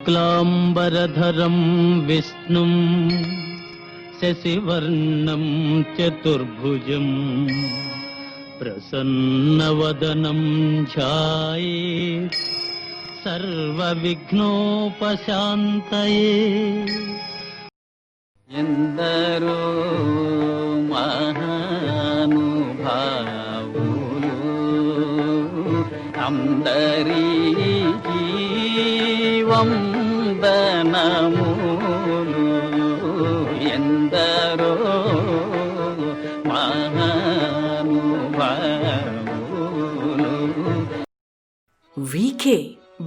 శుక్లాంబరధరం విష్ణుం శశివర్ణం చతుర్భుజం ప్రసన్నవదనం ధ్యాయేత్ సర్వవిఘ్నోపశాంతయే. ఎందరో మహానుభావులు అందరికీ వందనములు. ఎందరో మహానుభావులు. వీకే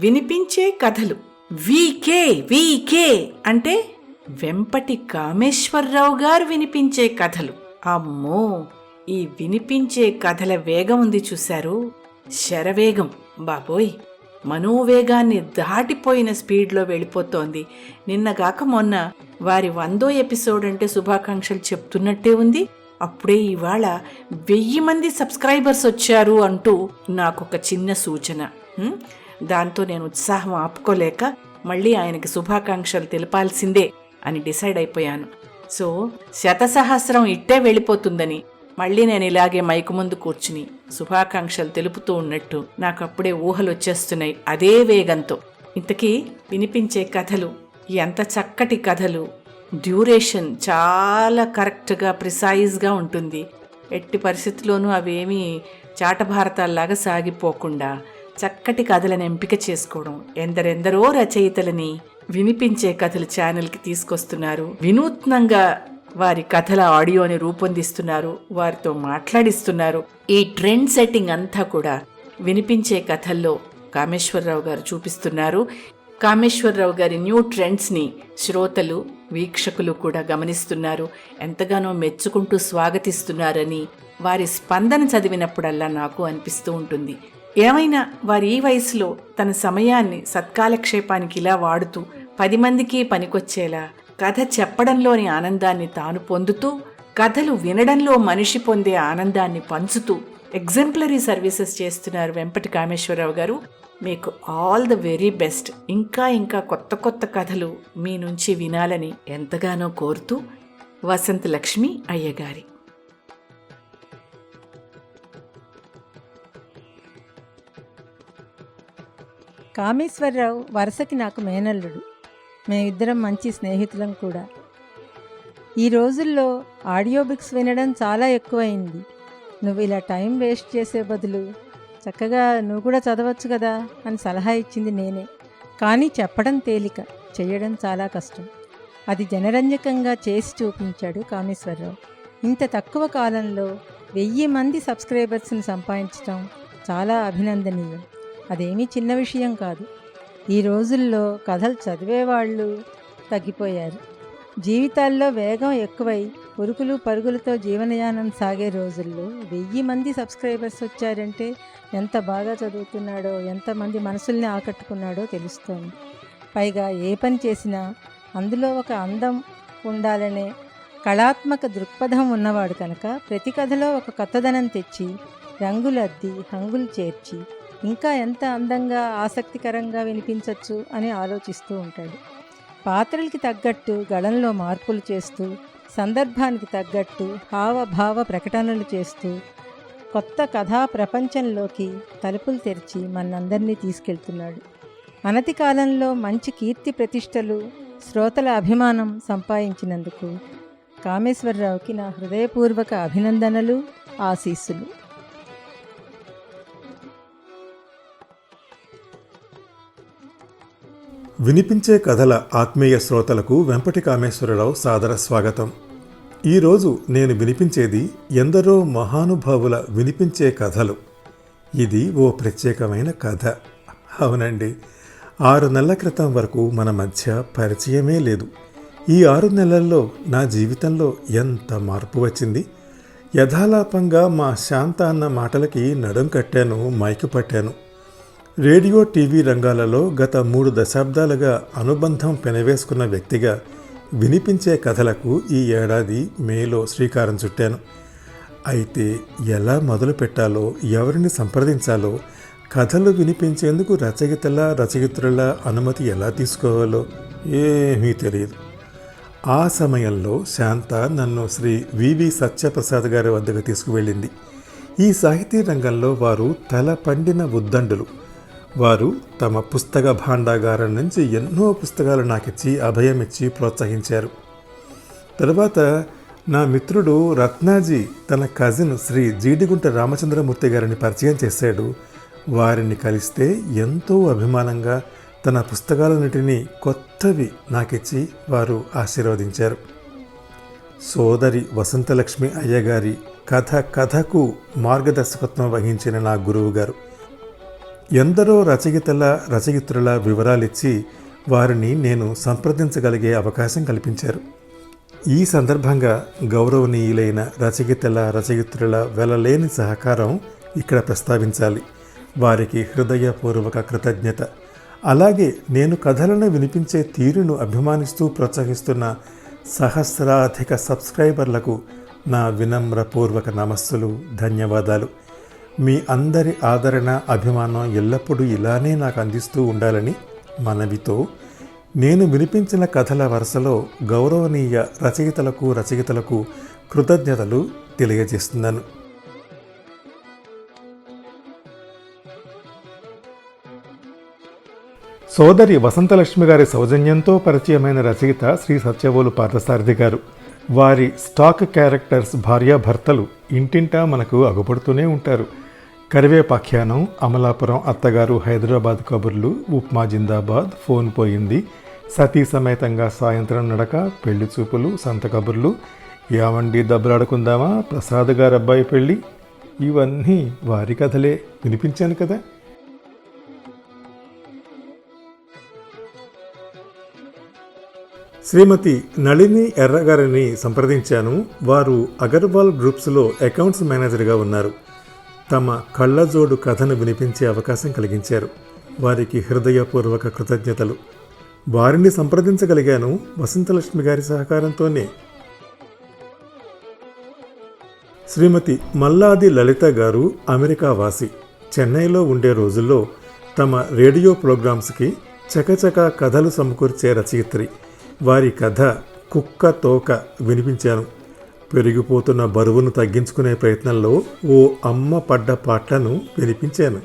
వినిపించే కథలు. వీకే వీకే అంటే వెంపటి కామేశ్వరరావు గారు వినిపించే కథలు. అమ్మో, ఈ వినిపించే కథల వేగం ఉంది చూశారు, శరవేగం. బాబోయ్, మనోవేగాన్ని దాటిపోయిన స్పీడ్లో వెళ్ళిపోతోంది. నిన్నగాక మొన్న వారి 100వ ఎపిసోడ్ అంటే శుభాకాంక్షలు చెప్తున్నట్టే ఉంది. అప్పుడే ఇవాళ 1000 మంది సబ్స్క్రైబర్స్ వచ్చారు అంటూ నాకొక చిన్న సూచన. దాంతో నేను ఉత్సాహం ఆపుకోలేక మళ్ళీ ఆయనకి శుభాకాంక్షలు తెలపాల్సిందే అని డిసైడ్ అయిపోయాను. సో 100 ఇట్టే వెళ్ళిపోతుందని మళ్ళీ నేను ఇలాగే మైకు ముందు కూర్చుని శుభాకాంక్షలు తెలుపుతూ ఉన్నట్టు నాకు అప్పుడే ఊహలు వచ్చేస్తున్నాయి అదే వేగంతో. ఇంతకీ వినిపించే కథలు ఎంత చక్కటి కథలు. డ్యూరేషన్ చాలా కరెక్ట్గా ప్రిసైజ్గా ఉంటుంది. ఎట్టి పరిస్థితుల్లోనూ అవేమీ చాటభారతాల్లాగా సాగిపోకుండా చక్కటి కథలను ఎంపిక చేసుకోవడం. ఎందరెందరో రచయితలని వినిపించే కథలు ఛానల్కి తీసుకొస్తున్నారు. వినూత్నంగా వారి కథల ఆడియోని రూపొందిస్తున్నారు, వారితో మాట్లాడిస్తున్నారు. ఈ ట్రెండ్ సెట్టింగ్ అంతా కూడా వినిపించే కథల్లో కామేశ్వరరావు గారు చూపిస్తున్నారు. కామేశ్వరరావు గారి న్యూ ట్రెండ్స్ని శ్రోతలు, వీక్షకులు కూడా గమనిస్తున్నారు. ఎంతగానో మెచ్చుకుంటూ స్వాగతిస్తున్నారని వారి స్పందన చదివినప్పుడల్లా నాకు అనిపిస్తూ ఉంటుంది. ఏమైనా వారి ఈ వయసులో తన సమయాన్ని సత్కాలక్షేపానికి ఇలా వాడుతూ 10 మందికి పనికొచ్చేలా కథ చెప్పడంలోని ఆనందాన్ని తాను పొందుతూ, కథలు వినడంలో మనిషి పొందే ఆనందాన్ని పంచుతూ ఎగ్జాంపులరీ సర్వీసెస్ చేస్తున్నారు వెంపటి కామేశ్వరరావు గారు. మీకు ఆల్ ద వెరీ బెస్ట్. ఇంకా ఇంకా కొత్త కొత్త కథలు మీ నుంచి వినాలని ఎంతగానో కోరుతూ వసంత లక్ష్మి అయ్యగారి. కామేశ్వరరావు వరుసకి నాకు మేనల్లుడు. మేమిద్దరం మంచి స్నేహితులం కూడా. ఈ రోజుల్లో ఆడియో బుక్స్ వినడం చాలా ఎక్కువైంది. నువ్వు ఇలా టైం వేస్ట్ చేసే బదులు చక్కగా నువ్వు కూడా చదవచ్చు కదా అని సలహా ఇచ్చింది నేనే. కానీ చెప్పడం తేలిక, చేయడం చాలా కష్టం. అది జనరంజకంగా చేసి చూపించాడు కామేశ్వరరావు. ఇంత తక్కువ కాలంలో 1000 మంది సబ్స్క్రైబర్స్ని సంపాదించడం చాలా అభినందనీయం. అదేమీ చిన్న విషయం కాదు. ఈ రోజుల్లో కథలు చదివేవాళ్ళు తగ్గిపోయారు. జీవితాల్లో వేగం ఎక్కువై ఉరుకులు పరుగులతో జీవనయానం సాగే రోజుల్లో 1000 మంది సబ్స్క్రైబర్స్ వచ్చారంటే ఎంత బాగా చదువుతున్నాడో, ఎంతమంది మనసుల్ని ఆకట్టుకున్నాడో తెలుస్తోంది. పైగా ఏ పని చేసినా అందులో ఒక అందం ఉండాలనే కళాత్మక దృక్పథం ఉన్నవాడు కనుక ప్రతి కథలో ఒక కొత్తదనం తెచ్చి రంగులద్ది హంగులు చేర్చి ఇంకా ఎంత అందంగా ఆసక్తికరంగా వినిపించవచ్చు అని ఆలోచిస్తూ ఉంటాడు. పాత్రలకి తగ్గట్టు గళంలో మార్పులు చేస్తూ, సందర్భానికి తగ్గట్టు హావభావ ప్రకటనలు చేస్తూ కొత్త కథా ప్రపంచంలోకి తలుపులు తెరిచి మనందరినీ తీసుకెళ్తున్నాడు. అనతి కాలంలో మంచి కీర్తి ప్రతిష్టలు, శ్రోతల అభిమానం సంపాదించినందుకు కామేశ్వరరావుకి నా హృదయపూర్వక అభినందనలు, ఆశీస్సులు. వినిపించే కథల ఆత్మీయ శ్రోతలకు వెంపటి కామేశ్వరరావు సాదర స్వాగతం. ఈరోజు నేను వినిపించేది ఎందరో మహానుభావుల వినిపించే కథలు. ఇది ఓ ప్రత్యేకమైన కథ. అవునండి, 6 నెలల క్రితం వరకు మన మధ్య పరిచయమే లేదు. ఈ 6 నెలల్లో నా జీవితంలో ఎంత మార్పు వచ్చింది. యథాలాపంగా మా శాంత అన్న మాటలకి నడుం కట్టాను, మైకు పట్టాను. రేడియో, టీవీ రంగాలలో గత 3 దశాబ్దాలుగా అనుబంధం పెనవేసుకున్న వ్యక్తిగా వినిపించే కథలకు ఈ ఏడాది మేలో శ్రీకారం చుట్టాను. అయితే ఎలా మొదలు పెట్టాలో, ఎవరిని సంప్రదించాలో, కథలు వినిపించేందుకు రచయిత్రుల అనుమతి ఎలా తీసుకోవాలో ఏమీ తెలియదు. ఆ సమయంలో శాంత నన్ను శ్రీ వివి సత్యప్రసాద్ గారి వద్దకు తీసుకువెళ్ళింది. ఈ సాహితీ రంగంలో వారు తల పండిన ఉద్దండులు. వారు తమ పుస్తక భాండాగారం నుంచి ఎన్నో పుస్తకాలు నాకిచ్చి అభయమిచ్చి ప్రోత్సహించారు. తర్వాత నా మిత్రుడు రత్నాజీ తన కజిన్ శ్రీ జీడిగుంట రామచంద్రమూర్తి గారిని పరిచయం చేశాడు. వారిని కలిస్తే ఎంతో అభిమానంగా తన పుస్తకాలన్నిటినీ కొత్తవి నాకిచ్చి వారు ఆశీర్వదించారు. సోదరి వసంతలక్ష్మి అయ్యగారి కథకు మార్గదర్శకత్వం వహించిన నా గురువు గారు ఎందరో రచయిత్రుల వివరాలిచ్చి వారిని నేను సంప్రదించగలిగే అవకాశం కల్పించారు. ఈ సందర్భంగా గౌరవనీయులైన రచయిత్రుల వెలలేని సహకారం ఇక్కడ ప్రస్తావించాలి. వారికి హృదయపూర్వక కృతజ్ఞత. అలాగే నేను కథలను వినిపించే తీరును అభిమానిస్తూ ప్రోత్సహిస్తున్న సహస్రాధిక సబ్స్క్రైబర్లకు నా వినమ్రపూర్వక నమస్సులు, ధన్యవాదాలు. మీ అందరి ఆదరణ, అభిమానం ఎల్లప్పుడూ ఇలానే నాకు అందిస్తూ ఉండాలని మనవితో నేను వినిపించిన కథల వరుసలో గౌరవనీయ రచయితలకు కృతజ్ఞతలు తెలియజేస్తున్నాను. సోదరి వసంతలక్ష్మి గారి సౌజన్యంతో పరిచయమైన రచయిత శ్రీ సత్యవోలు పార్థసారథి గారు. వారి స్టాక్ క్యారెక్టర్స్ భార్యాభర్తలు ఇంటింటా మనకు అగుపడుతూనే ఉంటారు. కరివేపాఖ్యానం, అమలాపురం అత్తగారు, హైదరాబాద్ కబుర్లు, ఉప్మా జిందాబాద్, ఫోన్ పోయింది, సతీ సమేతంగా సాయంత్రం నడక, పెళ్లి చూపులు, సంత కబుర్లు, యావండి దెబ్బలాడుకుందామా, ప్రసాద్ గారు అబ్బాయి పెళ్ళి, ఇవన్నీ వారి కథలే వినిపించాను కదా. శ్రీమతి నళిని ఎర్రగారిని సంప్రదించాను. వారు అగర్వాల్ గ్రూప్స్లో అకౌంట్స్ మేనేజర్గా ఉన్నారు. తమ కళ్ళజోడు కథను వినిపించే అవకాశం కలిగించారు. వారికి హృదయపూర్వక కృతజ్ఞతలు. వారిని సంప్రదించగలిగాను వసంతలక్ష్మి గారి సహకారంతోనే. శ్రీమతి మల్లాది లలిత గారు అమెరికా వాసి. చెన్నైలో ఉండే రోజుల్లో తమ రేడియో ప్రోగ్రామ్స్కి చకచకా కథలు సమకూర్చే రచయిత్రి. వారి కథ కుక్క తోక వినిపించాను. పెరిగిపోతున్న బరువును తగ్గించుకునే ప్రయత్నంలో ఓ అమ్మ పడ్డ పాటలను వినిపించాను.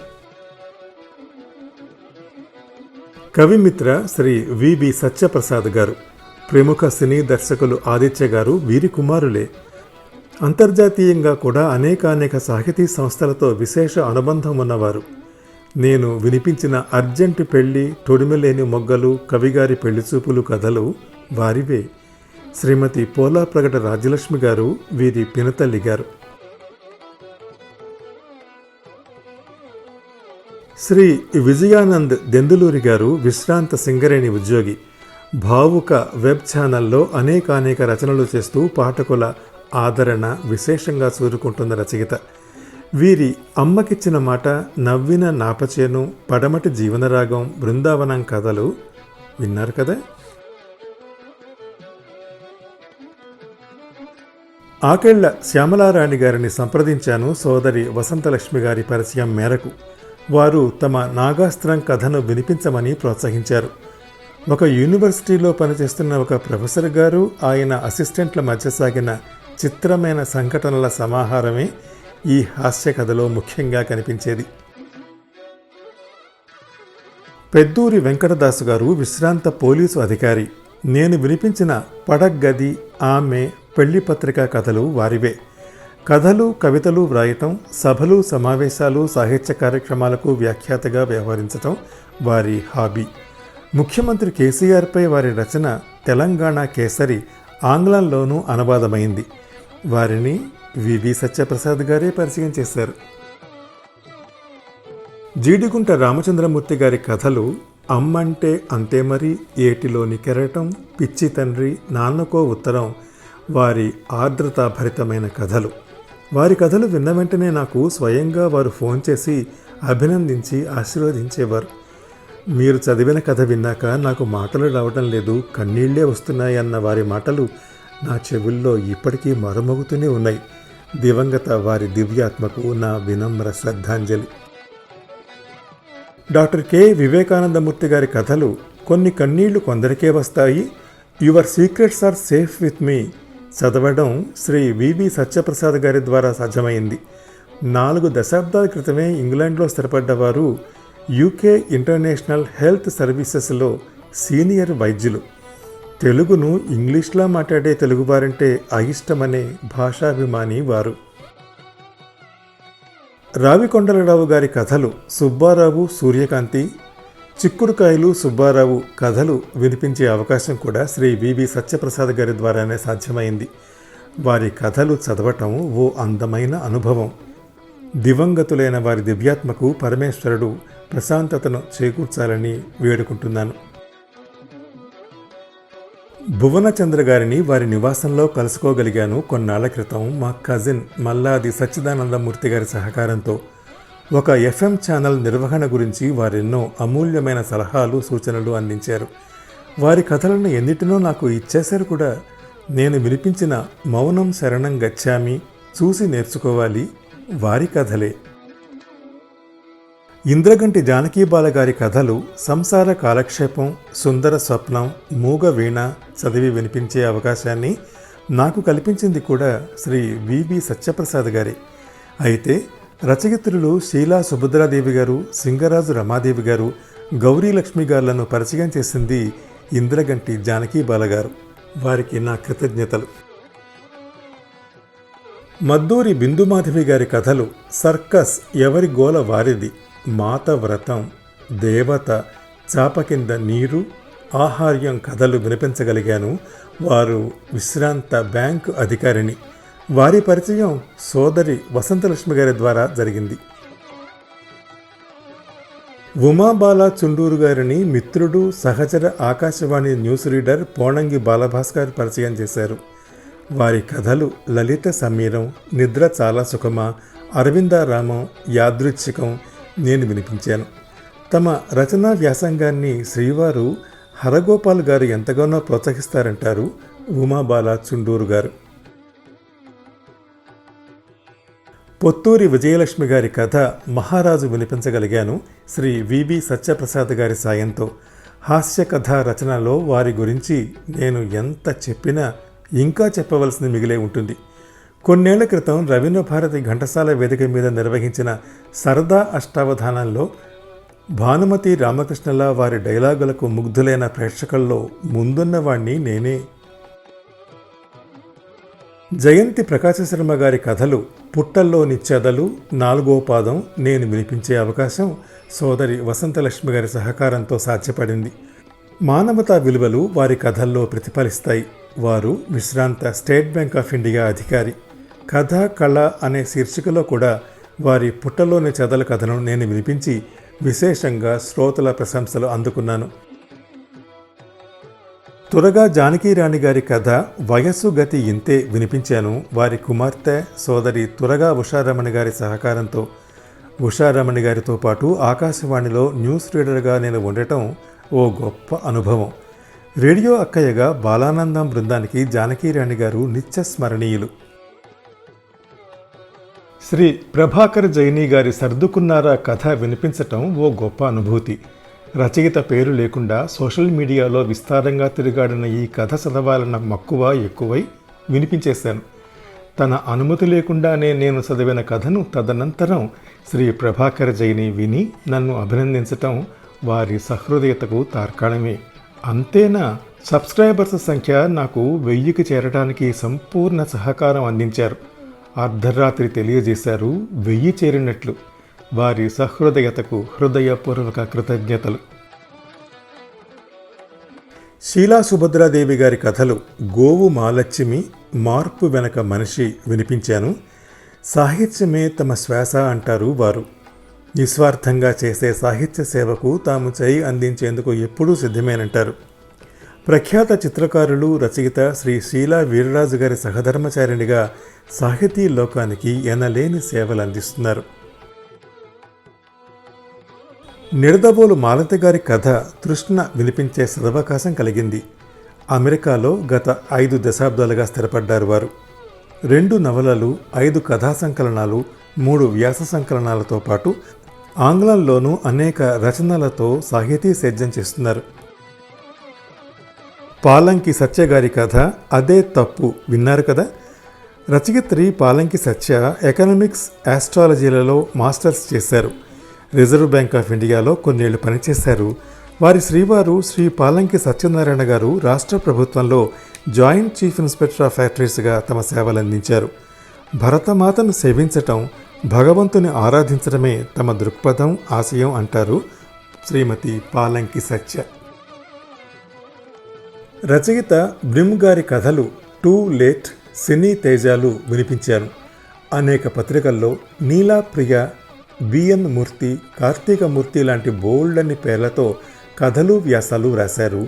కవిమిత్ర శ్రీ విబి సత్యప్రసాద్ గారు. ప్రముఖ సినీ దర్శకులు ఆదిత్య గారు వీరి కుమారులే. అంతర్జాతీయంగా కూడా అనేక సాహితీ సంస్థలతో విశేష అనుబంధం ఉన్నవారు. నేను వినిపించిన అర్జెంటు పెళ్లి, తొడిమెలేని మొగ్గలు, కవిగారి పెళ్లిచూపులు కథలు వారివే. శ్రీమతి పోలా ప్రగట రాజ్యలక్ష్మి గారు వీరి పినతల్లి గారు. శ్రీ విజయానంద్ దెందులూరి గారు విశ్రాంత సింగరేణి ఉద్యోగి. భావుక వెబ్ ఛానల్లో అనేక రచనలు చేస్తూ పాఠకుల ఆదరణ విశేషంగా చూరుకుంటున్న రచయిత. వీరి అమ్మకిచ్చిన మాట, నవ్విన నాపచేను, పడమటి జీవనరాగం, బృందావనం కథలు విన్నారు కదా. ఆకెళ్ల శ్యామలారాణి గారిని సంప్రదించాను సోదరి వసంతలక్ష్మి గారి పరిచయం మేరకు. వారు తమ నాగాస్త్రం కథను వినిపించమని ప్రోత్సహించారు. ఒక యూనివర్సిటీలో పనిచేస్తున్న ఒక ప్రొఫెసర్ గారు, ఆయన అసిస్టెంట్ల మధ్య సాగిన చిత్రమైన సంఘటనల సమాహారమే ఈ హాస్య కథలో ముఖ్యంగా కనిపించేది. పెద్దూరి వెంకటదాసు గారు విశ్రాంత పోలీసు అధికారి. నేను వినిపించిన పడగ్గది, ఆమె, పెళ్లి పత్రిక కథలు వారివే. కథలు, కవితలు వ్రాయటం, సభలు, సమావేశాలు, సాహిత్య కార్యక్రమాలకు వ్యాఖ్యాతగా వ్యవహరించటం వారి హాబీ. ముఖ్యమంత్రి కేసీఆర్పై వారి రచన తెలంగాణ కేసరి ఆంగ్లంలోనూ అనువాదమైంది. వారిని వివి సత్యప్రసాద్ గారే పరిచయం చేశారు. జీడిగుంట రామచంద్రమూర్తి గారి కథలు అమ్మంటే అంతే మరి, ఏటిలోని కెరటం, పిచ్చి తండ్రి, నాన్నకో ఉత్తరం వారి ఆర్ద్రతాభరితమైన కథలు. వారి కథలు విన్న వెంటనే నాకు స్వయంగా వారు ఫోన్ చేసి అభినందించి ఆశీర్వదించేవారు. మీరు చదివిన కథ విన్నాక నాకు మాటలు రావడం లేదు, కన్నీళ్లే వస్తున్నాయన్న వారి మాటలు నా చెవుల్లో ఇప్పటికీ మరుమోగుతూనే ఉన్నాయి. దివంగత వారి దివ్యాత్మకు నా వినమ్ర శ్రద్ధాంజలి. డాక్టర్ కె వివేకానందమూర్తి గారి కథలు కొన్ని కన్నీళ్లు కొందరికే వస్తాయి, your secrets are safe with me చదవడం శ్రీ వివి సత్యప్రసాద్ గారి ద్వారా సాధ్యమైంది. 4 దశాబ్దాల క్రితమే ఇంగ్లాండ్లో స్థిరపడ్డవారు యూకే ఇంటర్నేషనల్ హెల్త్ సర్వీసెస్లో సీనియర్ వైద్యులు. తెలుగును ఇంగ్లీష్లా మాట్లాడే తెలుగువారంటే అయిష్టమనే భాషాభిమాని వారు. రావికొండలరావు గారి కథలు సుబ్బారావు సూర్యకాంతి, చిక్కుడుకాయలు సుబ్బారావు కథలు వినిపించే అవకాశం కూడా శ్రీ వివి సత్యప్రసాద్ గారి ద్వారానే సాధ్యమైంది. వారి కథలు చదవటం ఓ అందమైన అనుభవం. దివంగతులైన వారి దివ్యాత్మకు పరమేశ్వరుడు ప్రశాంతతను చేకూర్చాలని వేడుకుంటున్నాను. భువనచంద్ర గారిని వారి నివాసంలో కలుసుకోగలిగాను కొన్నాళ్ల క్రితం. మా కజిన్ మల్లాది సచ్చిదానందమూర్తి గారి సహకారంతో ఒక FM ఛానల్ నిర్వహణ గురించి వారెన్నో అమూల్యమైన సలహాలు సూచనలు అందించారు. వారి కథలను ఎన్నిటినో నాకు ఇచ్చేశారు కూడా. నేను వినిపించిన మౌనం శరణం గచ్చామి చూసి నేర్చుకోవాలి వారి కథలే. ఇంద్రగంటి జానకీబాల గారి కథలు సంసార కాలక్షేపం, సుందర స్వప్నం, మూగ వీణ చదివి వినిపించే అవకాశాన్ని నాకు కల్పించింది కూడా శ్రీ వివి సత్యప్రసాద్ గారి. అయితే రచయిత్రులు శీలా సుభద్రాదేవి గారు, సింగరాజు రమాదేవి గారు, గౌరీ లక్ష్మి గారులను పరిచయం చేసింది ఇంద్రగంటి జానకీబాల గారు. వారికి నా కృతజ్ఞతలు. మద్దూరి బిందుమాధవి గారి కథలు సర్కస్, ఎవరి గోల వారిది, మాత వ్రతం, దేవత, చాప కింద నీరు, ఆహార్యం కథలు వినిపించగలిగాను. వారు విశ్రాంత బ్యాంకు అధికారిని. వారి పరిచయం సోదరి వసంతలక్ష్మి గారి ద్వారా జరిగింది. ఉమాబాల చుండూరు గారిని మిత్రుడు, సహచర ఆకాశవాణి న్యూస్ రీడర్ పోణంగి బాలభాస్కర్ పరిచయం చేశారు. వారి కథలు లలిత సమీరం, నిద్ర చాలా సుఖమా, అరవిందారామం, యాదృచ్ఛికం నేను వినిపించాను. తమ రచనా వ్యాసంగాన్ని శ్రీవారు హరగోపాల్ గారు ఎంతగానో ప్రోత్సహిస్తారంటారు ఉమాబాల చుండూరు గారు. పొత్తూరి విజయలక్ష్మి గారి కథ మహారాజు వినిపించగలిగాను శ్రీ వివి సత్యప్రసాద్ గారి సాయంతో. హాస్య కథా రచనలో వారి గురించి నేను ఎంత చెప్పినా ఇంకా చెప్పవలసింది మిగిలే ఉంటుంది. కొన్నేళ్ల క్రితం రవీంద్రభారతి ఘంటసాల వేదిక మీద నిర్వహించిన సరదా అష్టావధానంలో భానుమతి రామకృష్ణలా వారి డైలాగులకు ముగ్ధులైన ప్రేక్షకుల్లో ముందున్నవాణ్ణి నేనే. జయంతి ప్రకాశశర్మ గారి కథలు పుట్టల్లోని చెదలు, 4వ పాదం నేను వినిపించే అవకాశం సోదరి వసంతలక్ష్మి గారి సహకారంతో సాధ్యపడింది. మానవతా విలువలు వారి కథల్లో ప్రతిఫలిస్తాయి. వారు విశ్రాంత స్టేట్ బ్యాంక్ ఆఫ్ ఇండియా అధికారి. కథ కళ అనే శీర్షికలో కూడా వారి పుట్టలోని చెదల కథను నేను వినిపించి విశేషంగా శ్రోతల ప్రశంసలు అందుకున్నాను. తురగా జానకీరాణి గారి కథ వయస్సు గతి ఇంతే వినిపించాను. వారి కుమార్తె సోదరి తురగా ఉషారమణి గారి సహకారంతో. ఉషారమణి గారితో పాటు ఆకాశవాణిలో న్యూస్ రీడర్గా నేను ఉండటం ఓ గొప్ప అనుభవం. రేడియో అక్కయ్యగా బాలానందం బృందానికి జానకీరాణి గారు నిత్య స్మరణీయులు. శ్రీ ప్రభాకర్ జైని గారి సర్దుకున్నారా కథ వినిపించటం ఓ గొప్ప అనుభూతి. రచయిత పేరు లేకుండా సోషల్ మీడియాలో విస్తారంగా తిరిగాడిన ఈ కథ చదవాలన్న మక్కువ ఎక్కువై వినిపించేశాను. తన అనుమతి లేకుండానే నేను చదివిన కథను తదనంతరం శ్రీ ప్రభాకర్ జైని విని నన్ను అభినందించటం వారి సహృదయతకు తార్కాణమే. అంతేనా, సబ్స్క్రైబర్స్ సంఖ్య నాకు 1000కి చేరడానికి సంపూర్ణ సహకారం అందించారు. అర్ధరాత్రి తెలియజేశారు 1000 చేరినట్లు. వారి సహృదయతకు హృదయపూర్వక కృతజ్ఞతలు. శీలా సుభద్రాదేవి గారి కథలు గోవు మాలక్ష్మి, మార్పు వెనక మనిషి వినిపించాను. సాహిత్యమే తమ శ్వాస అంటారు వారు. నిస్వార్థంగా చేసే సాహిత్య సేవకు తాము చేయి అందించేందుకు ఎప్పుడూ సిద్ధమేనంటారు. ప్రఖ్యాత చిత్రకారులు, రచయిత శ్రీ శీలా వీర్రాజు గారి సహధర్మచారిణిగా సాహితీ లోకానికి ఎనలేని సేవలు అందిస్తున్నారు. నిడదవోలు మాలతి గారి కథ తృష్ణ వినిపించే సదవకాశం కలిగింది. అమెరికాలో గత 5 దశాబ్దాలుగా స్థిరపడ్డారు వారు. 2 నవలలు, 5 కథా సంకలనాలు, 3 వ్యాస సంకలనాలతో పాటు ఆంగ్లంలోనూ అనేక రచనలతో సాహితీ సేద్యం చేస్తున్నారు. పాలంకి సత్య గారి కథ అదే తప్పు విన్నారు కదా. రచయిత్రి పాలంకి సత్య ఎకనామిక్స్, ఆస్ట్రాలజీలలో మాస్టర్స్ చేశారు. రిజర్వ్ బ్యాంక్ ఆఫ్ ఇండియాలో కొన్నేళ్లు పనిచేశారు. వారి శ్రీవారు శ్రీ పాలంకి సత్యనారాయణ గారు రాష్ట్ర ప్రభుత్వంలో జాయింట్ చీఫ్ ఇన్స్పెక్టర్ ఆఫ్ ఫ్యాక్టరీస్గా తమ సేవలందించారు. భరతమాతను సేవించటం, భగవంతుని ఆరాధించడమే తమ దృక్పథం, ఆశయం అంటారు శ్రీమతి పాలంకి సత్య. రచయిత బ్రిమ్ గారి కథలు టూ లేట్, సినీ తేజాలు వినిపించాను. అనేక పత్రికల్లో నీలా ప్రియ, బిఎన్ మూర్తి, కార్తీక మూర్తి లాంటి బోల్డన్ని పేర్లతో కథలు, వ్యాసాలు రాశారు.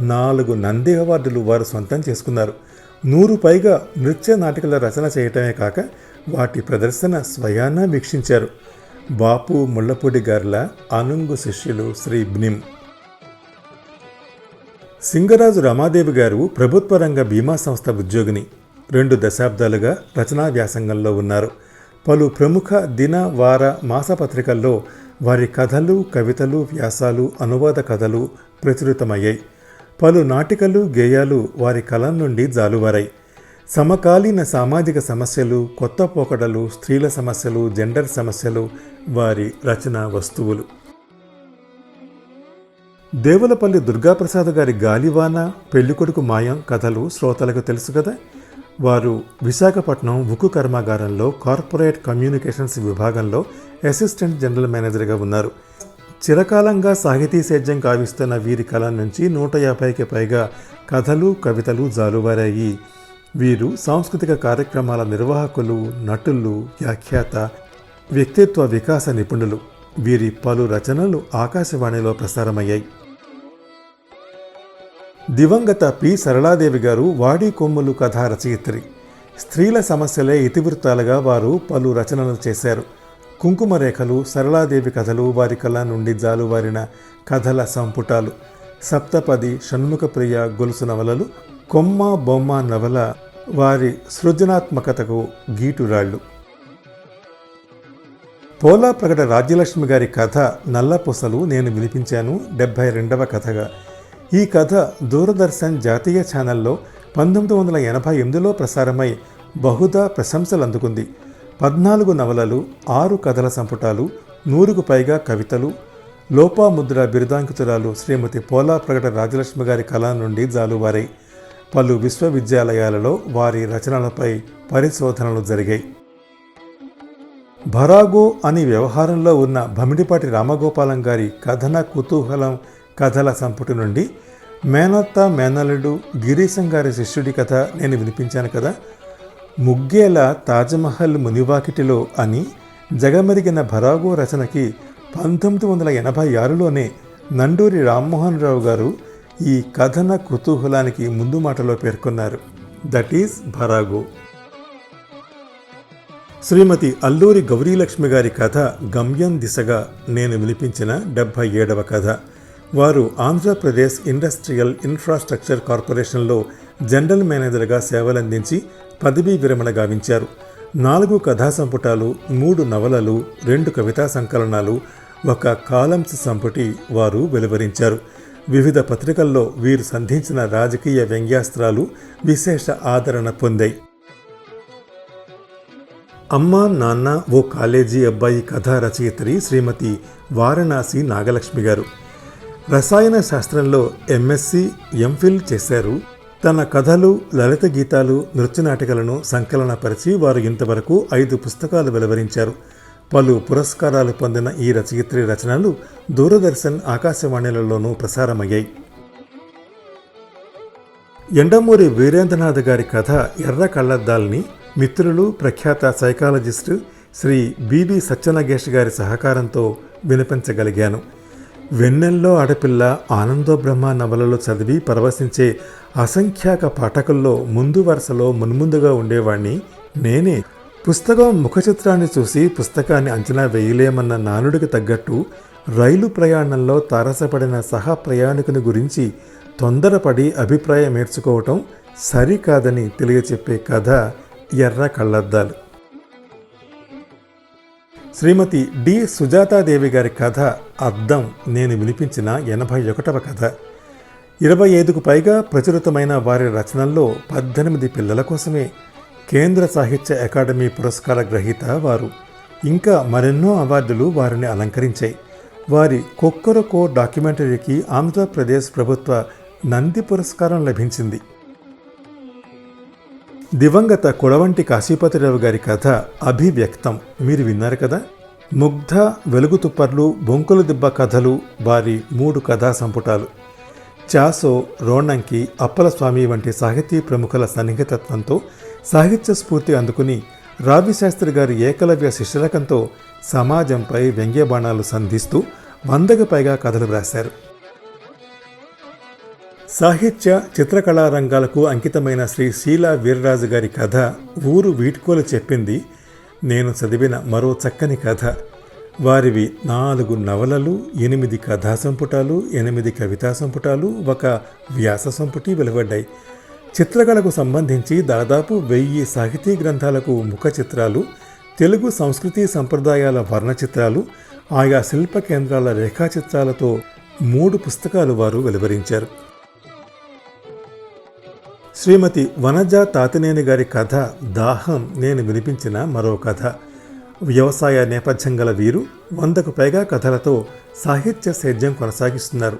4 నంది అవార్డులు వారు సొంతం చేసుకున్నారు. 100 పైగా నృత్య నాటికల రచన చేయటమే కాక వాటి ప్రదర్శన స్వయాన వీక్షించారు. బాపు ముళ్లపూడి గార్ల అనుంగు శిష్యులు శ్రీ బ్నిమ్. సింగరాజు రమాదేవి గారు ప్రభుత్వ రంగ బీమా సంస్థ ఉద్యోగిని. 2 దశాబ్దాలుగా రచనా వ్యాసంగంలో ఉన్నారు. పలు ప్రముఖ దిన, వార, మాసపత్రికల్లో వారి కథలు, కవితలు, వ్యాసాలు, అనువాద కథలు ప్రచురితమయ్యాయి. పలు నాటికలు, గేయాలు వారి కలం నుండి జాలువారాయి. సమకాలీన సామాజిక సమస్యలు, కొత్త పోకడలు, స్త్రీల సమస్యలు, జెండర్ సమస్యలు వారి రచనా వస్తువులు. దేవులపల్లి దుర్గాప్రసాద్ గారి గాలివాన, పెళ్లికొడుకు మాయం కథలు శ్రోతలకు తెలుసు కదా. వారు విశాఖపట్నం ఉక్కు కర్మాగారంలో కార్పొరేట్ కమ్యూనికేషన్స్ విభాగంలో అసిస్టెంట్ జనరల్ మేనేజర్గా ఉన్నారు. చిరకాలంగా సాహితీ సేద్యం కావిస్తున్న వీరి కలం నుంచి 150కి పైగా కథలు, కవితలు జాలువారాయి. వీరు సాంస్కృతిక కార్యక్రమాల నిర్వాహకులు, నటులు, వ్యాఖ్యాత, వ్యక్తిత్వ వికాస నిపుణులు. వీరి పలు రచనలు ఆకాశవాణిలో ప్రసారమయ్యాయి. దివంగత పి సరళాదేవి గారు వాడి కొమ్ములు కథా రచయిత్రి. స్త్రీల సమస్యలే ఇతివృత్తాలుగా వారు పలు రచనలు చేశారు. కుంకుమరేఖలు, సరళాదేవి కథలు వారి కళ నుండి జాలువారిన కథల సంపుటాలు. సప్తపది, షణ్ముఖప్రియ గొలుసు నవలలు, కొమ్మ బొమ్మ నవల వారి సృజనాత్మకతకు గీటురాళ్లు. పోలా ప్రగడ రాజ్యలక్ష్మి గారి కథ నల్లపూసలు నేను వినిపించాను 72వ కథగా. ఈ కథ దూరదర్శన్ జాతీయ ఛానల్లో 1988లో ప్రసారమై బహుదా ప్రశంసలు అందుకుంది. 14 నవలలు, 6 కథల సంపుటాలు, 100కు పైగా కవితలు. లోపాముద్ర బిరుదాంకితురాలు శ్రీమతి పోలా ప్రగడ రాజలక్ష్మి గారి కళ నుండి జాలువారాయి. పలు విశ్వవిద్యాలయాలలో వారి రచనలపై పరిశోధనలు జరిగాయి. భరాగో అని వ్యవహారంలో ఉన్న భమిడిపాటి రామగోపాలం గారి కథన కుతూహలం కథల సంపుటి నుండి మేనత్త, మేనల్లుడు, గిరీశం గారి శిష్యుడి కథ నేను వినిపించాను కదా. ముగ్గేల తాజ్మహల్ మునివాకిటిలో అని జగమెరిగిన భరాగో రచనకి 1986లోనే నండూరి రామ్మోహన్ రావు గారు ఈ కథన కుతూహలానికి ముందు మాటలో పేర్కొన్నారు. That is Bharago. శ్రీమతి అల్లూరి గౌరీలక్ష్మి గారి కథ గమ్యం దిశగా నేను వినిపించిన 77వ కథ. వారు ఆంధ్రప్రదేశ్ ఇండస్ట్రియల్ ఇన్ఫ్రాస్ట్రక్చర్ కార్పొరేషన్లో జనరల్ మేనేజర్గా సేవలందించి పదవీ విరమణ గావించారు. 4 కథా సంపుటాలు, 3 నవలలు, 2 కవితా సంకలనాలు, 1 కాలమ్స్ సంపుటి వారు వెలువరించారు. వివిధ పత్రికల్లో వీరు సంధించిన రాజకీయ వ్యంగ్యాస్త్రాలు విశేష ఆదరణ పొందాయి. అమ్మా నాన్న ఓ కాలేజీ అబ్బాయి కథా రచయిత్రి శ్రీమతి వారణాసి నాగలక్ష్మి గారు. రసాయన శాస్త్రంలో ఎంఎస్సి, ఎంఫిల్ చేశారు. తన కథలు, లలిత గీతాలు, నృత్యనాటికలను సంకలనపరిచి వారు ఇంతవరకు 5 పుస్తకాలు వెలువరించారు. పలు పురస్కారాలు పొందిన ఈ రచయిత్రి రచనలు దూరదర్శన్, ఆకాశవాణిలలోనూ ప్రసారమయ్యాయి. ఎండమూరి వీరేంద్రనాథ్ గారి కథ ఎర్ర కళ్ళద్దాల్ని మిత్రులు, ప్రఖ్యాత సైకాలజిస్టు శ్రీ బిబి సత్యనగేష్ గారి సహకారంతో వినిపించగలిగాను. వెన్నెల్లో ఆడపిల్ల, ఆనందో బ్రహ్మ నవలలో చదివి పరవశించే అసంఖ్యాక పాఠకుల్లో ముందు వరుసలో మున్ముందుగా ఉండేవాణ్ణి నేనే. పుస్తకం ముఖచిత్రాన్ని చూసి పుస్తకాన్ని అంచనా వేయలేమన్న నానుడికి తగ్గట్టు రైలు ప్రయాణంలో తారసపడిన సహ ప్రయాణికుని గురించి తొందరపడి అభిప్రాయం నేర్చుకోవటం సరికాదని తెలియచెప్పే కథ ఎర్ర కళ్ళద్దాలు. శ్రీమతి డి సుజాతాదేవి గారి కథ అద్దం నేను వినిపించిన 81వ కథ. 25కు పైగా ప్రచురితమైన వారి రచనల్లో 18 పిల్లల కోసమే. కేంద్ర సాహిత్య అకాడమీ పురస్కార గ్రహీత వారు. ఇంకా మరెన్నో అవార్డులు వారిని అలంకరించాయి. వారి కొక్కరకో డాక్యుమెంటరీకి ఆంధ్రప్రదేశ్ ప్రభుత్వ నంది పురస్కారం లభించింది. దివంగత కొడవంటి కాశీపతిరావు గారి కథ అభివ్యక్తం మీరు విన్నారు కదా. ముగ్ధ, వెలుగు తుప్పర్లు, బొంకుల దిబ్బ కథలు వారి 3 కథా సంపుటాలు. చాసో, రోణంకి, అప్పలస్వామి వంటి సాహితీ ప్రముఖుల సన్నిహితత్వంతో సాహిత్య స్ఫూర్తి అందుకుని రావిశాస్త్రి గారి ఏకలవ్య శిష్యరకంతో సమాజంపై వ్యంగ్యబాణాలు సంధిస్తూ 100కు పైగా కథలు వ్రాశారు. సాహిత్య చిత్రకళా రంగాలకు అంకితమైన శ్రీ శీలా వీర్రాజు గారి కథ ఊరు వీడ్కోలు చెప్పింది నేను చదివిన మరో చక్కని కథ. వారివి 4 నవలలు, 8 కథా సంపుటాలు, 8 కవితా సంపుటాలు, 1 వ్యాస సంపుటి వెలువడ్డాయి. చిత్రకళకు సంబంధించి దాదాపు 1000 సాహితీ గ్రంథాలకు ముఖ చిత్రాలు, తెలుగు సంస్కృతి సంప్రదాయాల వర్ణ చిత్రాలు, ఆయా శిల్ప కేంద్రాల రేఖాచిత్రాలతో 3 పుస్తకాలు వారు వెలువరించారు. శ్రీమతి వనజ తాతినేని గారి కథ దాహం నేను వినిపించిన మరో కథ. వ్యవసాయ నేపథ్యం గల వీరు 100కు పైగా కథలతో సాహిత్య సేద్యం కొనసాగిస్తున్నారు.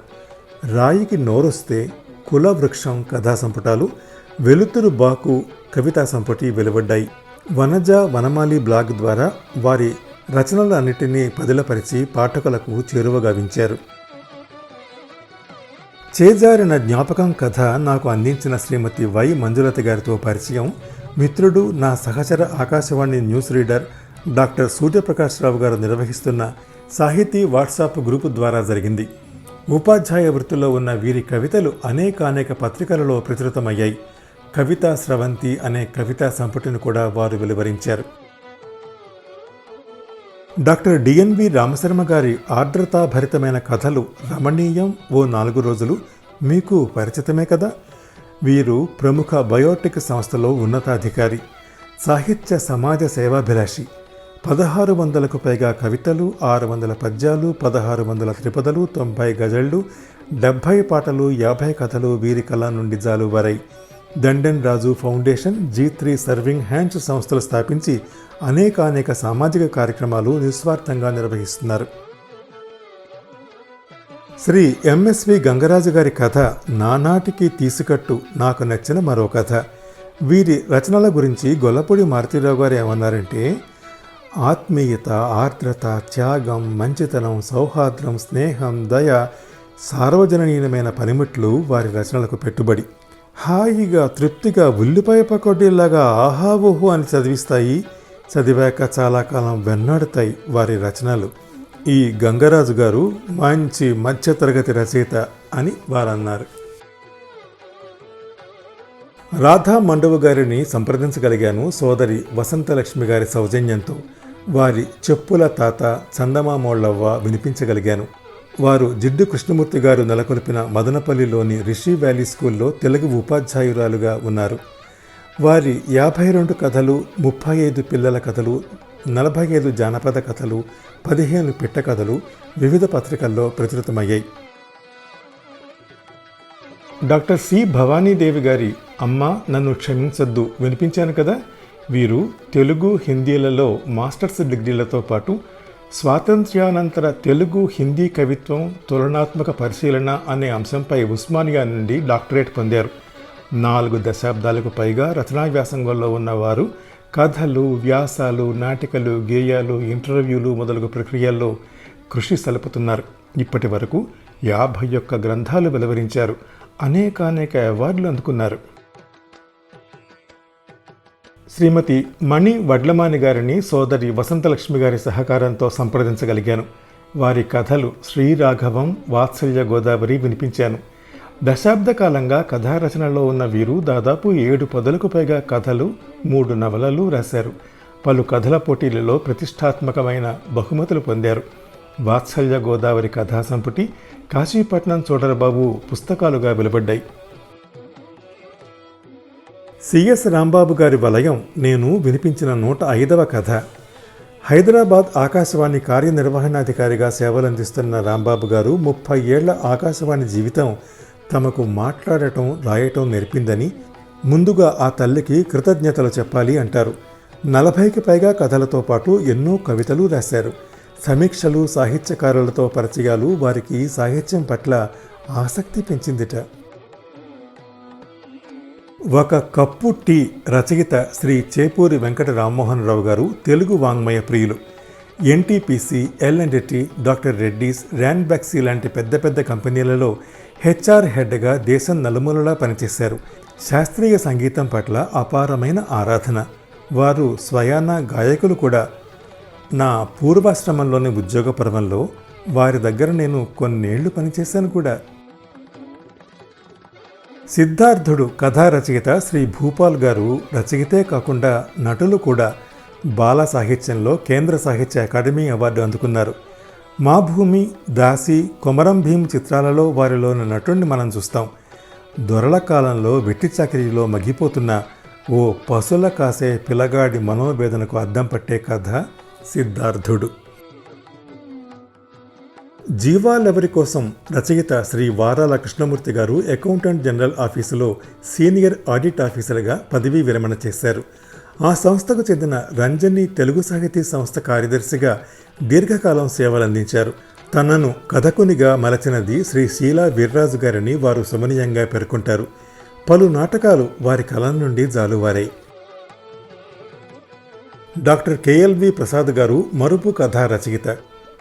రాయికి నోరొస్తే, కుల వృక్షం కథా సంపుటాలు, వెలుతురు బాకు కవితా సంపుటి వెలువడ్డాయి. వనజ వనమాలి బ్లాగ్ ద్వారా వారి రచనలన్నిటినీ పదిలపరిచి పాఠకులకు చేరువగావించారు. చేజారిన జ్ఞాపకం కథ నాకు అందించిన శ్రీమతి వై మంజులత గారితో పరిచయం మిత్రుడు, నా సహచర Akashvani news reader doctor Suryaprakash Rao గారు నిర్వహిస్తున్న సాహితీ వాట్సాప్ గ్రూపు ద్వారా జరిగింది. ఉపాధ్యాయ వృత్తిలో ఉన్న వీరి కవితలు అనేక పత్రికలలో ప్రచురితమయ్యాయి. కవితా స్రవంతి అనే కవితా సంపుటిని కూడా వారు వెలువరించారు. డాక్టర్ డిఎన్వి రామశర్మ గారి ఆర్ద్రతాభరితమైన కథలు రమణీయం ఓ 4 రోజులు మీకు పరిచితమే కదా. వీరు ప్రముఖ బయోటెక్ సంస్థలో ఉన్నతాధికారి, సాహిత్య సమాజ సేవాభిలాషి. 1600కు పైగా కవితలు, 600 పద్యాలు, 1600 త్రిపదలు, 90 గజళ్లు, 70 పాటలు, 50 కథలు వీరి కళ నుండి జాలువారాయి. దండెన్ రాజు ఫౌండేషన్, G3 సర్వింగ్ హ్యాండ్స్ సంస్థలు స్థాపించి అనేక సామాజిక కార్యక్రమాలు నిస్వార్థంగా నిర్వహిస్తున్నారు. శ్రీ ఎంఎస్వి గంగరాజు గారి కథ నానాటికి తీసుకట్టు నాకు నచ్చిన మరో కథ. వీరి రచనల గురించి గొల్లపూడి మారుతీరావు గారు ఏమన్నారంటే, ఆత్మీయత, ఆర్ద్రత, త్యాగం, మంచితనం, సౌహార్ద్రం, స్నేహం, దయ సార్వజనీయమైన పనిముట్లు వారి రచనలకు పెట్టుబడి. హాయిగా తృప్తిగా ఉల్లిపాయ పకోడీలాగా ఆహావోహో అని చదివిస్తాయి. చదివాక చాలా కాలం వెన్నాడుతాయి వారి రచనలు. ఈ గంగరాజు గారు మంచి మధ్యతరగతి రచయిత అని వారన్నారు. రాధా మండవు గారిని సంప్రదించగలిగాను సోదరి వసంతలక్ష్మి గారి సౌజన్యంతో. వారి చెప్పుల తాత, చందమామోళ్ళవ్వ వినిపించగలిగాను. వారు జిడ్డు కృష్ణమూర్తి గారు నెలకొల్పిన మదనపల్లిలోని రిషి వ్యాలీ స్కూల్లో తెలుగు ఉపాధ్యాయురాలుగా ఉన్నారు. వారి 52 కథలు, 35 పిల్లల కథలు, 45 జానపద కథలు, 15 పిట్ట కథలు వివిధ పత్రికల్లో ప్రచురితమయ్యాయి. డాక్టర్ సి భవానీదేవి గారి అమ్మ నన్ను క్షమించొద్దు వినిపించాను కదా. వీరు తెలుగు, హిందీలలో మాస్టర్స్ డిగ్రీలతో పాటు స్వాతంత్ర్యానంతర తెలుగు, హిందీ కవిత్వం తులనాత్మక పరిశీలన అనే అంశంపై ఉస్మానియా నుండి డాక్టరేట్ పొందారు. 4 దశాబ్దాలకు పైగా రచనా వ్యాసంగంలో ఉన్నవారు కథలు, వ్యాసాలు, నాటికలు, గేయాలు, ఇంటర్వ్యూలు మొదలగు ప్రక్రియల్లో కృషి సలుపుతున్నారు. ఇప్పటి వరకు 51 గ్రంథాలు వెలువరించారు. అనేక అవార్డులు అందుకున్నారు. శ్రీమతి మణి వడ్లమాని గారిని సోదరి వసంతలక్ష్మి గారి సహకారంతో సంప్రదించగలిగాను. వారి కథలు శ్రీరాఘవం, వాత్సల్య గోదావరి వినిపించాను. దశాబ్ద కాలంగా కథారచనలో ఉన్న వీరు దాదాపు 7 పదులకు పైగా కథలు, 3 నవలలు రాశారు. పలు కథల పోటీలలో ప్రతిష్టాత్మకమైన బహుమతులు పొందారు. వాత్సల్య గోదావరి కథా సంపుటి, కాశీపట్నం చోటరబాబు పుస్తకాలుగా వెలువడ్డాయి. సిఎస్ రాంబాబు గారి వలయం నేను వినిపించిన 105వ కథ. హైదరాబాద్ ఆకాశవాణి కార్యనిర్వహణాధికారిగా సేవలందిస్తున్న రాంబాబు గారు 30 ఏళ్ల ఆకాశవాణి జీవితం తమకు మాట్లాడటం రాయటం నేర్పిందని ముందుగా ఆ తల్లికి కృతజ్ఞతలు చెప్పాలి అంటారు. 40కి పైగా కథలతో పాటు ఎన్నో కవితలు రాశారు. సమీక్షలు, సాహిత్యకారులతో పరిచయాలు వారికి సాహిత్యం పట్ల ఆసక్తి పెంచిందిట. ఒక కప్పు టీ రచయిత శ్రీ చేపూరి వెంకట రామ్మోహన్ రావు గారు తెలుగు వాంగ్మయ ప్రియులు. NTPC, L&T, doctor Reddy's, Ranbaxy లాంటి పెద్ద పెద్ద కంపెనీలలో హెచ్ఆర్ హెడ్గా దేశం నలుమూలలా పనిచేశారు. శాస్త్రీయ సంగీతం పట్ల అపారమైన ఆరాధన. వారు స్వయాన గాయకులు కూడా. నా పూర్వాశ్రమంలోని ఉద్యోగ పర్వంలో వారి దగ్గర నేను కొన్నేళ్లు పనిచేశాను కూడా. సిద్ధార్థుడు కథా రచయిత శ్రీ భూపాల్ గారు రచయితే కాకుండా నటులు కూడా. బాల సాహిత్యంలో కేంద్ర సాహిత్య అకాడమీ అవార్డు అందుకున్నారు. మా భూమి, దాసి, కొమరం భీం చిత్రాలలో వారిలోని నటుడిని మనం చూస్తాం. దొరల కాలంలో వెట్టి చాకిరీలో మగ్గిపోతున్న ఓ పశుల కాసే పిల్లగాడి మనోవేదనకు అద్దం పట్టే కథ సిద్ధార్థుడు. జీవాలెవరి కోసం రచయిత శ్రీ వారాల కృష్ణమూర్తి గారు అకౌంటెంట్ జనరల్ ఆఫీసులో సీనియర్ ఆడిట్ ఆఫీసర్గా పదవీ విరమణ చేశారు. ఆ సంస్థకు చెందిన రంజని తెలుగు సాహితీ సంస్థ కార్యదర్శిగా దీర్ఘకాలం సేవలందించారు. తనను కథకునిగా మలచినది శ్రీ శీలా వీర్రాజు గారని వారు సుమనీయంగా పేర్కొంటారు. పలు నాటకాలు వారి కలం నుండి జాలువారాయి. డాక్టర్ KLV ప్రసాద్ గారు మరుపు కథా రచయిత,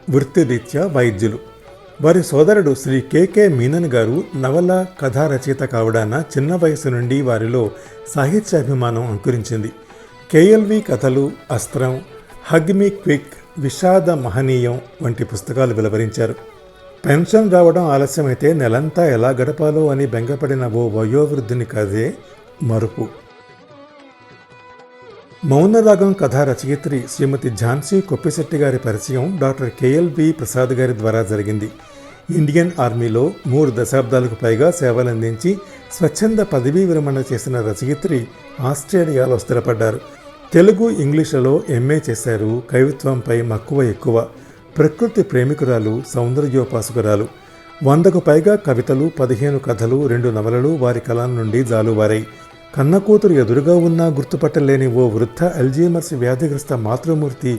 వృత్తిరీత్యా వైద్యులు. వారి సోదరుడు శ్రీ KK మీనన్ గారు నవల కథా రచయిత కావడాన చిన్న వయసు నుండి వారిలో సాహిత్యాభిమానం అంకురించింది. KLV కథలు, అస్త్రం, హగ్ మీ క్విక్, విషాద మహనీయం వంటి పుస్తకాలు వెలువరించారు. పెన్షన్ రావడం ఆలస్యమైతే నెలంతా ఎలా గడపాలో అని బెంగపడిన ఓ వయోవృద్ధుని కథే మరుపు. మౌనరాగం కథా రచయిత్రి శ్రీమతి ఝాన్సీ కొప్పిశెట్టి గారి పరిచయం డాక్టర్ KLV ప్రసాద్ గారి ద్వారా జరిగింది. ఇండియన్ ఆర్మీలో 3 దశాబ్దాలకు పైగా సేవలందించి స్వచ్ఛంద పదవీ విరమణ చేసిన రచయిత్రి ఆస్ట్రేలియాలో స్థిరపడ్డారు. తెలుగు, ఇంగ్లీషులో MA చేశారు. కవిత్వంపై మక్కువ ఎక్కువ. ప్రకృతి ప్రేమికురాలు, సౌందర్యోపాసకురాలు. 100కు పైగా కవితలు, 15 కథలు, 2 నవలలు వారి కలం నుండి జాలువారాయి. కన్నకూతురు ఎదురుగా ఉన్నా గుర్తుపట్టలేని ఓ వృద్ధ అల్జీమర్స్ వ్యాధిగ్రస్త మాతృమూర్తి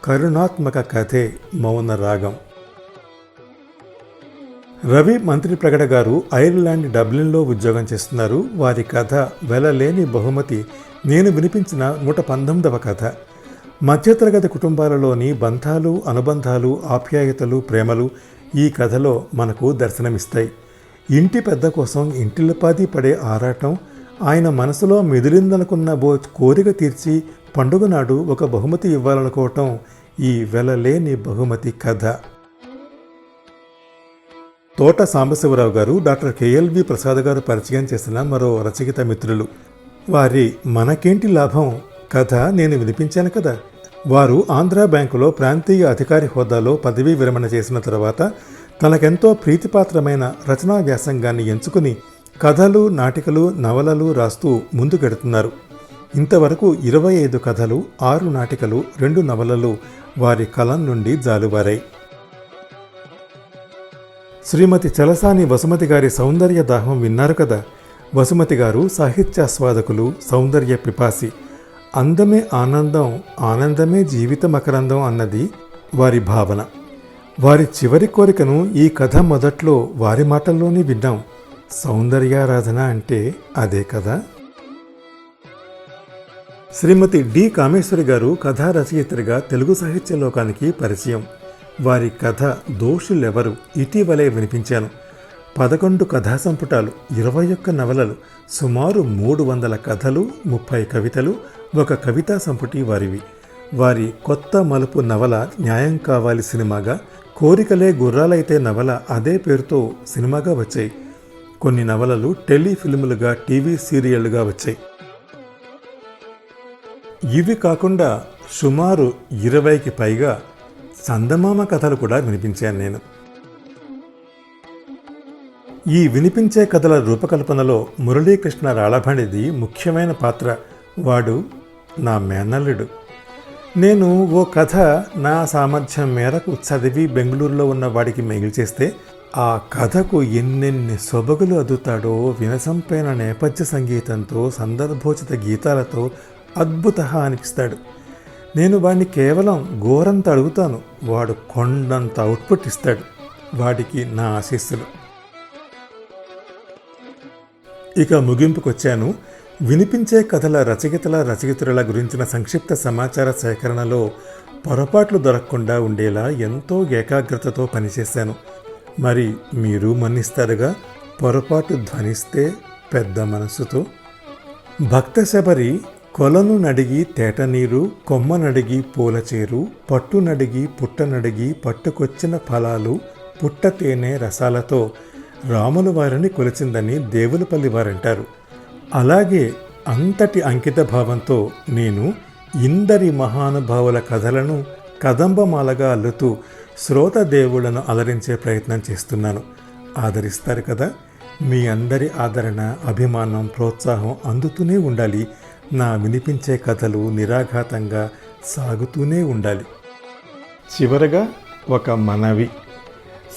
కరుణాత్మక కథే మౌన రాగం. రవి మంత్రి ప్రగడ గారు ఐర్లాండ్ డబ్లిన్లో ఉద్యోగం చేస్తున్నారు. వారి కథ వెలలేని బహుమతి నేను వినిపించిన 119వ కథ. మధ్యతరగతి కుటుంబాలలోని బంధాలు, అనుబంధాలు, ఆప్యాయతలు, ప్రేమలు ఈ కథలో మనకు దర్శనమిస్తాయి. ఇంటి పెద్ద కోసం ఇంటిల్లిపాది పడే ఆరాటం, ఆయన మనసులో మెదిలిందనుకున్న ఓ కోరిక తీర్చి పండుగ నాడు ఒక బహుమతి ఇవ్వాలనుకోవటం ఈ వెలలేని బహుమతి కథ. తోట సాంబశివరావు గారు డాక్టర్ KLV ప్రసాద్ గారు పరిచయం చేసిన మరో రచయిత మిత్రులు. వారి మనకేంటి లాభం కథ నేను వినిపించాను కదా. వారు ఆంధ్రా బ్యాంకులో ప్రాంతీయ అధికారి హోదాలో పదవీ విరమణ చేసిన తర్వాత తనకెంతో ప్రీతిపాత్రమైన రచనా వ్యాసంగాన్ని ఎంచుకుని కథలు, నాటికలు, నవలలు రాస్తూ ముందుకెడుతున్నారు. ఇంతవరకు 25 కథలు, 6 నాటికలు, 2 నవలలు వారి కలం నుండి జాలువారాయి. శ్రీమతి చలసాని వసుమతి గారి సౌందర్య దాహం విన్నారు కదా. వసుమతి గారు సాహిత్యాస్వాదకులు, సౌందర్య పిపాసి. అందమే ఆనందం, ఆనందమే జీవిత మకరందం అన్నది వారి భావన. వారి చివరి కోరికను ఈ కథ మొదట్లో వారి మాటల్లోనే విన్నాం. సౌందర్యారాధన అంటే అదే కదా. శ్రీమతి D. కామేశ్వరి గారు కథా రచయిత్రిగా తెలుగు సాహిత్య లోకానికి పరిచయం. వారి కథ దోషులెవరు ఇటీవలే వినిపించాను. 11 కథా సంపుటాలు, 21 నవలలు, సుమారు 300 కథలు, 30 కవితలు, ఒక కవితా సంపుటి వారివి. వారి కొత్త మలుపు నవల న్యాయం కావాలి సినిమాగా, కోరికలే గుర్రాలైతే నవల అదే పేరుతో సినిమాగా వచ్చాయి. కొన్ని నవలలు టెలిఫిల్ములుగా, టీవీ సీరియళ్లుగా వచ్చాయి. ఇవి కాకుండా సుమారు 20కి పైగా చందమామ కథలు కూడా వినిపించాను నేను. ఈ వినిపించే కథల రూపకల్పనలో మురళీకృష్ణ రాళభండిది ముఖ్యమైన పాత్ర. వాడు నా మేనల్లుడు. నేను ఓ కథ నా సామర్థ్యం మేరకు చదివి బెంగళూరులో ఉన్న వాడికి మెయిల్ చేస్తే ఆ కథకు ఎన్నెన్ని సొబగులు అద్దుతాడో వినసంపైన నేపథ్య సంగీతంతో సందర్భోచిత గీతాలతో అద్భుత అనిపిస్తాడు. నేను వాడిని కేవలం గోరంత అడుగుతాను, వాడు కొండంత అవుట్పుట్ ఇస్తాడు. వాడికి నా ఆశీస్సులు. ఇక ముగింపుకొచ్చాను. వినిపించే కథల రచయితల గురించిన సంక్షిప్త సమాచార సేకరణలో పొరపాట్లు దొరకకుండా ఉండేలా ఎంతో ఏకాగ్రతతో పనిచేశాను. మరి మీరు మన్నిస్తారుగా పొరపాటు ధ్వనిస్తే పెద్ద మనసుతో. భక్త శబరి కొలను నడిగి తేటనీరు, కొమ్మనడిగి పూలచేరు, పట్టునడిగి పుట్టనడిగి పట్టుకొచ్చిన ఫలాలు, పుట్ట తేనె రసాలతో రాముల వారిని కొలిచిందని దేవులపల్లి వారంటారు. అలాగే అంతటి అంకిత భావంతో నేను ఇందరి మహానుభావుల కథలను కదంబమాలగా అల్లుతూ శ్రోత దేవుళ్లను అలరించే ప్రయత్నం చేస్తున్నాను. ఆదరిస్తారు కదా? మీ అందరి ఆదరణ, అభిమానం, ప్రోత్సాహం అందుతూనే ఉండాలి. నా వినిపించే కథలు నిరాఘాతంగా సాగుతూనే ఉండాలి. చివరగా ఒక మనవి.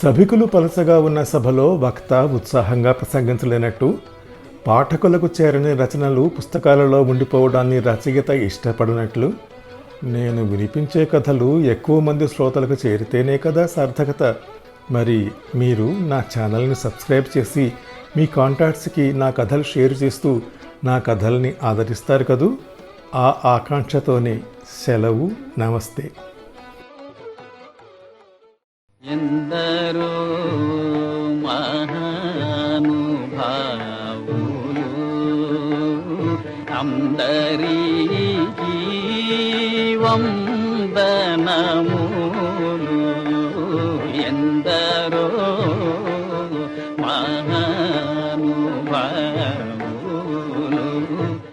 సభికులు పలసగా ఉన్న సభలో వక్త ఉత్సాహంగా ప్రసంగించలేనట్టు, పాఠకులకు చేరని రచనలు పుస్తకాలలో ఉండిపోవడాన్ని రచయిత ఇష్టపడినట్లు, నేను వినిపించే కథలు ఎక్కువ మంది శ్రోతలకు చేరితేనే కదా సార్థకత. మరి మీరు నా ఛానల్ని సబ్స్క్రైబ్ చేసి మీ కాంటాక్ట్స్కి నా కథలు షేర్ చేస్తూ నా కథల్ని ఆదరిస్తారు కదూ? ఆ ఆకాంక్షతోనే సెలవు. నమస్తే. ఎందరో మహానుభావులు అందరికీ వందనములు. ఎందరో మహానుభావులు